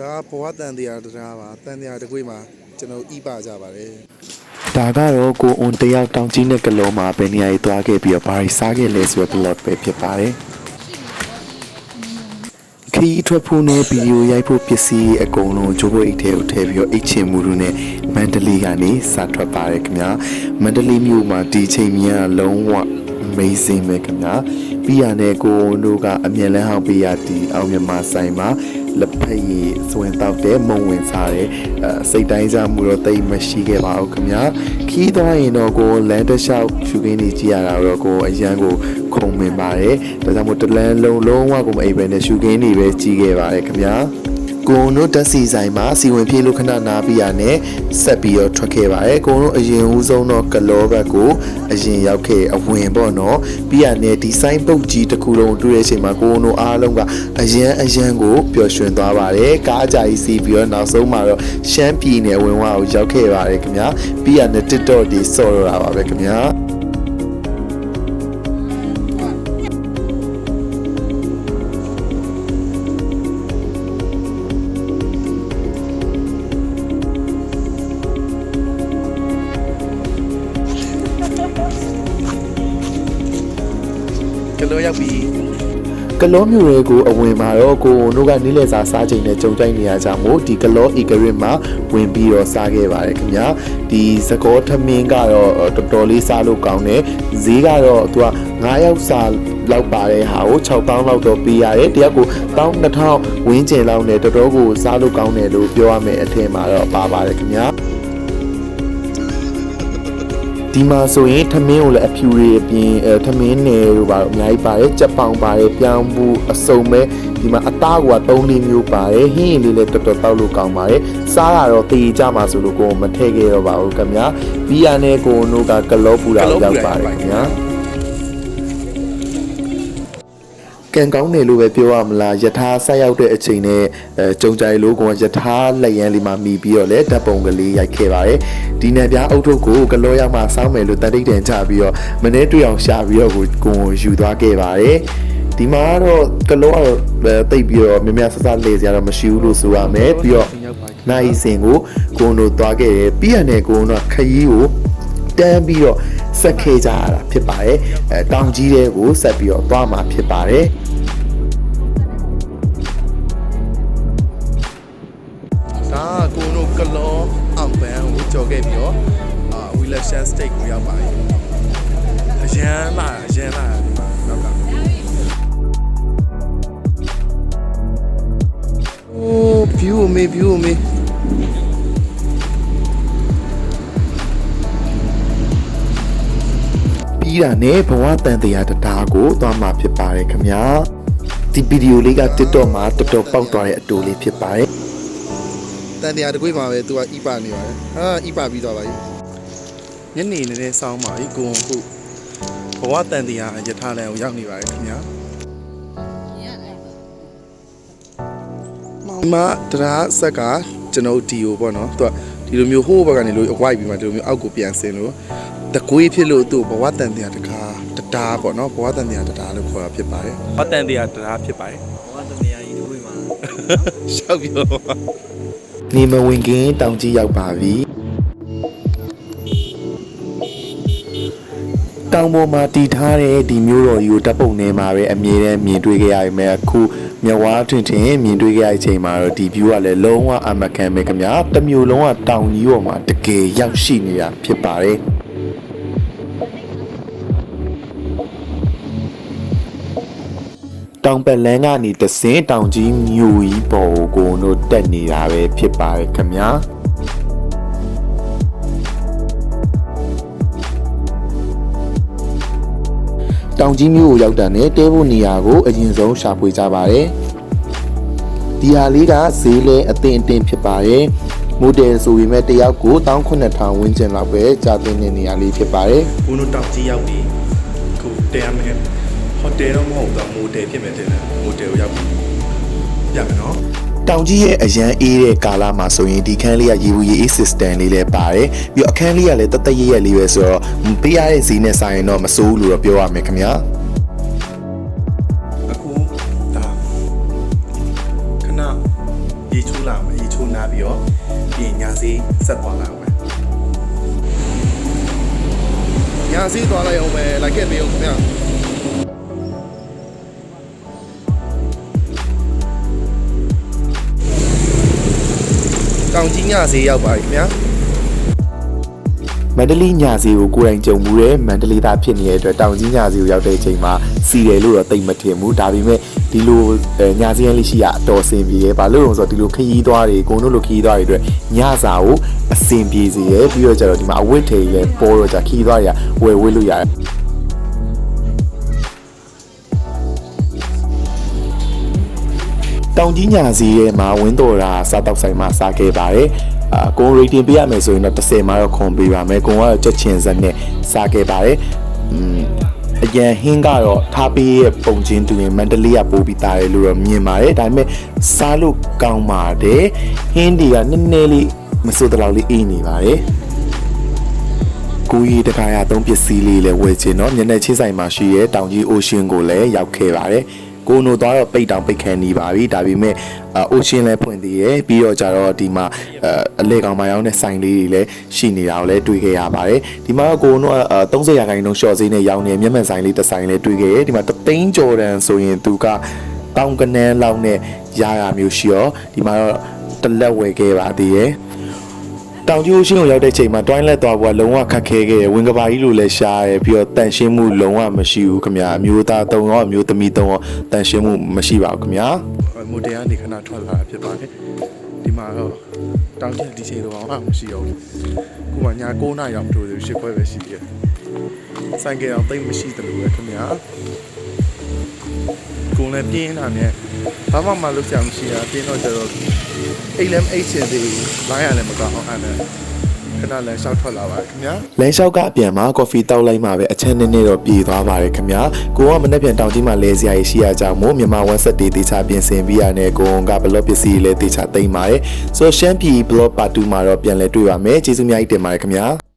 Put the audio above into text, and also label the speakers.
Speaker 1: ဒါဘဝတန်တရားတရားပါတန်တရားတစ်ခွေးမှာကျွန်တော်ဤပါကြပါတယ်
Speaker 2: ဒါကတော့ကိုအွန်တယောက်တောင်ကြီးနဲ့ကလောမှာဘယ်နေရာကြီးသွားခဲ့ပြီးတော့ဘာတွေစားခဲ့လဲဆိုတော့ plot ပဲဖြစ်ပါတယ်ခီးထွက်ဖို့နဲ့ဗီဒီယိုရိုက်ဖို့ပစ္စည်းအကုန်လုံးဂျိုးဘိုအိတ်ထဲကိုထည့်ပြီးတော့အိတ်ချင်မှုတို့နဲ့မန္တလေးကနေစထွက်ပါတယ်ခင်ဗျာမန္တလေးမြို့မှာဒီချိန်မြန်လုံးဝ amazing ပဲခင်ဗျာပြီးရတဲ့ကိုတို့ကအမြန်လန်းဟောင်းပေးရတီအောင်မြန်မာဆိုင်မှာလက်ဖက်ရည်စွင်တောက်တဲ့မုံဝင်စားတဲ့စိတ်တိုင်းစားမှုတော့တိတ်မရှိခဲ့ပါဘူးခင်ဗျာခီးသွားရင်တော့ကိုလမ်းတစ်လျှောက်ရှုခင်းနေကြည့်ရတာတော့ကိုအရန်ကိုခုံမင်ပါတယ်ဒါကြောင့်မို့တလန်းလုံးဝကိုမအိပ်ပဲနဲ့ရှုခင်းနေပဲကြည့်ခဲ့ပါတယ်ခင်ဗျာကိုတို့တက်စီဆိုင်မှာစီဝင်ပြေးလို့ခဏနားပြရနဲ့ဆက်ပြီးတော့ထွက်ခဲ့ပါတယ်ကိုတို့အရင်ဦးဆုံးတော့ကလောဘက်ကိုအရင်ရောက်ခဲ့အဝင်ပေါ့နော်ပြီးရနဲ့ဒီဆိုင်ပုတ်ကြီးတစ်ခုလုံးတွေ့တဲ့အချိန်မှာကိုတို့အားလုံးကအရန်ကိုပျော်ရွှင်သွားပါတယ်ကားအကြိုက်စီးပြီးတော့နောက်ဆုံးမှာတော့ရှမ်းပြည်နယ်ဝင်ဝါကိုရောက်ခဲ့ပါတယ်ခင်ဗျာပြီးရနဲ့ TikTok ဒီဆော့ရတာပါပဲခင်ဗျာ
Speaker 1: ကလောရောက်ပြီ
Speaker 2: ကလောမျိုးတွေကိုအဝင်မှာတော့ကိုတို့ကနီးလေစာစားချိန်နဲ့ကြုံတိုက်နေရကြမို့ဒီကလော Egrip မှာဝင်ပြီးတော့စားခဲ့ပါတယ်ခင်ဗျာဒီစကောထမင်းကတော့တော်တော်လေးစားလို့ကောင်းတယ်ဈေးကတော့သူက9ယောက်စားလောက်ပါတဲ့ဟာကို6000လောက်တော့ပေးရတယ်တယောက်ကို12000ဝန်းကျင်လောက်နဲ့တော်တော်ကိုစားလို့ကောင်းတယ်လို့ပြောရမယ်အထင်မှာတော့ပါပါတယ်ခင်ဗျာဒီမှာဆိုရင်ထမင်းကိုလည်းအဖြူတွေအပြင်ထမင်းနယ်တို့ပါတော့အများကြီးပါတယ်ကြက်ပေါင်ပါတယ်ပြောင်းဘူးအစုံပဲဒီမှာအသားက3-4မျိုးပါတယ်ဟင်းလေးလည်းတော်တော်တောက်လို့ကောင်းပါတယ်စားတာတော့တည်ကြမှာဆိုလို့ကိုမထည့်ခဲ့တော့ပါဘူးခင်ဗျာပြီးရတဲ့ကိုတို့ကကလောပူတာရောက်ပါတယ်ခင်ဗျာကန်ကောင်းတယ်လို့ပဲပြောရမလားယထာဆက်ရောက်တဲ့အချိန်နဲ့ကြုံကြိုင်လို့ကိုယထာလက်ရန်လေးမှာမိပြီးတော့လည်းဓာတ်ပုံကလေးရိုက်ခဲ့ပါတယ်ဒီနယ်ပြားအုပ်ထုပ်ကိုကလောရောက်မှစောင်းမယ်လို့တတိတ်တန်ချပြီးတော့မနေ့တွေ့အောင်ရှာပြီးတော့ကိုယူသွားခဲ့ပါတယ်ဒီမှာတော့ကလောကတော့တိတ်ပြီးတော့မြမဆဆလေစရာတော့မရှိဘူးလို့ဆိုရမယ်ပြီးတော့နိုင်စင်ကိုတို့သွားခဲ့တယ်ပြီးရတဲ့ကိုတို့ခရီးကိုတန်းပြီးတော့ဆက်ခဲ့ကြရတာဖြစ်ပါတယ်တောင်ကြီးတဲ့ကိုဆက်ပြီးတော့သွားမှာဖြစ်ပါတယ်
Speaker 1: ဒါကိုတို့ကလောအောင်ပန်းကိုကြော်ခဲ့ပြီးတော့ဝီလက်ရှန်စတိတ်ကိုရောက်ပါပြီအရန်လာဒီမှာနောက်ကโอ้ view မေ
Speaker 2: ပြီးတာနဲ့ဘဝတန်တရားတရားကိုသွားမှာဖြစ်ပါတယ်ခင်ဗျာဒီဗီဒီယိုလေးက TikTok မှာတော်တော်ပေါက်သွားတဲ့အတူလေးဖြစ်ပါတယ်
Speaker 1: တန်တရားတစ်ခွေးမှာပဲသူကဤပါနေပါတယ်ဤပါပြီးသွားပါပြီညနေနေတဲ့ဆောင်းပါပြီကိုခုဘဝတန်တရားယထာလန်ကိုရောက်နေပါတယ်ခင်ဗျာမတရားဆက်ကကျွန်တော်ဒီကိုပေါ့နော်သူကဒီလိုမျိုးဟိုးဘက်ကနေလို့အဝိုက်ပြီးမှဒီလိုမျိုးအောက်ကိုပြန်ဆင်းလို့တကွေးဖြစ်လို့သူ့ဘဝတန်တရားတကားတရားပေါ့နော်ဘဝတန်တရားတရားလို့ခေါ်တာဖြစ်ပါတယ်ဘဝတန်တရားတရားဖြစ်ပါတယ်ဘဝတန်တရားကြီးတွေးမှာရှောက်ပြော
Speaker 2: နေမဝင်ခင်တောင်ကြီးရောက်ပါပြီတောင်ပေါ်မှာတည်ထားတဲ့ဒီမျိုးတော်ကြီးကိုတပ်ပုံနေမှာပဲအမြဲတမ်းမြင်တွေ့ခဲ့ရပြီမဲ့အခုမြဝါထင်မြင်တွေ့ခဲ့ရတဲ့အချိန်မှာတော့ဒီ view ကလည်းလုံးဝအမကန်ပဲခင်ဗျာတစ်မျိုးလုံးကတောင်ကြီးပေါ်မှာတကယ်ရောက်ရှိနေတာဖြစ်ပါတယ်တောင်ပလန်းကနေတဆင်းတောင်ကြီးမြို့ကြီးပေါ်ကိုတို့တက်နေတာပဲဖြစ်ပါတယ်ခင်ဗျာတောင်ကြီးမြို့ကိုရောက်တာနဲ့တဲဖို့နေရာကိုအရင်ဆုံးရှာဖွေကြပါတယ်ဒီဟာလေးကဈေးလဲအတင်ဖြစ်ပါတယ်မိုတယ်ဆိုပေမဲ့တယောက်ကို18000ဝန်းကျင်လောက်ပဲကြာတင်တဲ့နေရာလေးဖြစ်ပါတယ်
Speaker 1: ဘုန်းတို့တောင်ကြီးရောက်ပြီခုတဲရမယ်ဟိုတယ်တော့မဟုတ်တော့မိုတယ်ဖြစ်မယ်တဲ့မိုတယ်ကိုရောက်ပြီရမယ်နော်
Speaker 2: တောင်ကြီးရဲ့အရန်အေးတဲ့ကာလမှာဆိုရင်ဒီခန်းလေးကရေဘူးရေအေး system လေးလည်းပါတယ်ပြီးတော့အခန်းလေးကလည်းတသက်ရလေးပဲဆိုတော့ပေးရတဲ့ဈေးနဲ့ဆိုင်ရင်တော့မစိုးဘူးလို့တော့ပြောရမယ်ခင်ဗျာ
Speaker 1: အခုဒါခဏရေချိုး းလာအောင်အေးချိုးနာပြီးတော့ပြင်ညာစီဆက်သွားလာအောင်ညာစီသွားလိုက်အောင်ပဲလိုက်ခဲ့ပေးအောင်ခင်ဗျာတောင်ကြီးညဈေးရောက်ပါပြီခင်ဗျာ
Speaker 2: မန္တလေးညစီကိုကိုယ်တိုင်ကြုံမှုတဲ့မန္တလေးသားဖြစ်နေတဲ့အတွက်တောင်ကြီးညစီကိုရောက်တဲ့အချိန်မှာစီတယ်လို့တော့သိမထင်ဘူးဒါပေမဲ့ဒီလိုညစီရန်လေးရှိရအတော်ဆင်ပြေရဲ့ဘာလို့လဲဆိုတော့ဒီလိုခရီးသွားတွေကိုတို့လိုခရီးသွားတွေအတွက်ညစာကိုအဆင်ပြေစေရဲ့ပြီးတော့ကျတော့ဒီမှာအဝတ်ထိန်လည်းပေါ်တော့ကြာခရီးသွားတွေကဝယ်လို့ရတယ်တောင်ကြီးညစီရဲမှာဝင်းတော်တာစားတောက်ဆိုင်မှာစားခဲ့ပါတယ်ကို rating ပေးရမယ်ဆိုရင်တော့10မှာတော့ခွန်ပေးပါမယ်ကိုကတော့ချက်ချင်းစက်နဲ့စားခဲ့ပါတယ်အရန်ဟင်းကတော့ထားပေးရဲ့ပုံချင်းတူရင်မန္တလေးကပိုးပြီးသားတယ်လို့တော့မြင်ပါတယ်ဒါပေမဲ့စားလို့ကောင်းပါတယ်ဟင်းတွေကနည်းနည်းလေးမစိုးတလောက်လေးအေးနေပါတယ်ကိုကြီးတခါရသုံးပစ္စည်းလေးလည်းဝယ်ခြင်းတော့မျက်နှာချင်းဆိုင်မှာရှိရဲ့တောင်ကြီး Ocean ကိုလည်းရောက်ခဲ့ပါတယ်ကိုနိုသွားတော့ပိတ်တောင်ပိတ်ခံနေပါပြီဒါပေမဲ့Ocean လည်းဖွင့်သေးတယ်ပြီးတော့ကြတော့ဒီမှာအလေကောင်မရောင်းတဲ့ဆိုင်လေးတွေလည်းရှိနေတာကိုလည်းတွေ့ခဲ့ရပါတယ်ဒီမှာကိုနို30ရာခိုင်နှုန်း short ဈေးနဲ့ရောင်းနေမျက်မှန်ဆိုင်လေးတစ်ဆိုင်လည်းတွေ့ခဲ့ရတယ်ဒီမှာ3သိန်းကျော်တန်ဆိုရင်သူကတောင်ကနန်းလောက်နဲ့ရရမျိုးရှိရောဒီမှာတော့တလက်ဝယ်ခဲ့ပါသေးတယ်တောင်ကျိုးရှင်းကိုရောက်တဲ့ချိန်မှာတွိုင်းလက်သွားဖို့ကလုံးဝခက်ခဲခဲ့တယ်ဝင်ကဘာကြီးလိုလည်းရှားတယ်ပြီးတော့တန်ရှင်းမှုလုံးဝမရှိဘူးခင်ဗျာအမျိုးသား3ရောအမျိုးသမီး3ရောတန်ရှင်းမှုမရှိပါဘူးခင်ဗျာ
Speaker 1: မိုတယ်ကနေခဏထွက်လာဖြစ်ပါတယ်ဒီမှာတော့တောင်ကျဒီချိန်တော့မရှိတော့ဘူးခုမှညာ9နာရီရောက်တို့ရှစ်ခွဲပဲရှိသေးတယ်ဆိုင်ကအောင်တိတ်မရှိတယ်လို့ပဲခင်ဗျာကိုလည်းပြင်းတာနဲ့ဘာမှမလုပ်ကြမရှိတာပြင်းတော့ကျတော့အိမ်လည်းအိတ်ချင်သေးဘူးလိုင်းရလည်းမကောင်းအောင်အဲ့ဒါခဏလည်းရှောက်ထွက်လာပါခင်ဗျာ
Speaker 2: လမ်းလျှောက်ကအပြန်မှာကော်ဖီတောက်လိုက်မှပဲအချမ်းနည်းနည်းတော့ပြေသွားပါတယ်ခင်ဗျာကိုကမနေ့ပြန်တောင်ကြီးမှာလဲစရာရှိရကြမို့မြန်မာ1ဆက်တေးတေချာပြင်ဆင်ပြီးရတယ်ကိုကဘလော့ပစ္စည်းလည်းတေချာသိမ်းပါတယ်ဆိုရှမ်းပြည်ဘလော့ပါ2မှာတော့ပြန်လဲတွေ့ပါမယ်ကျေးဇူးများကြီးတင်ပါတယ်ခင်ဗျာ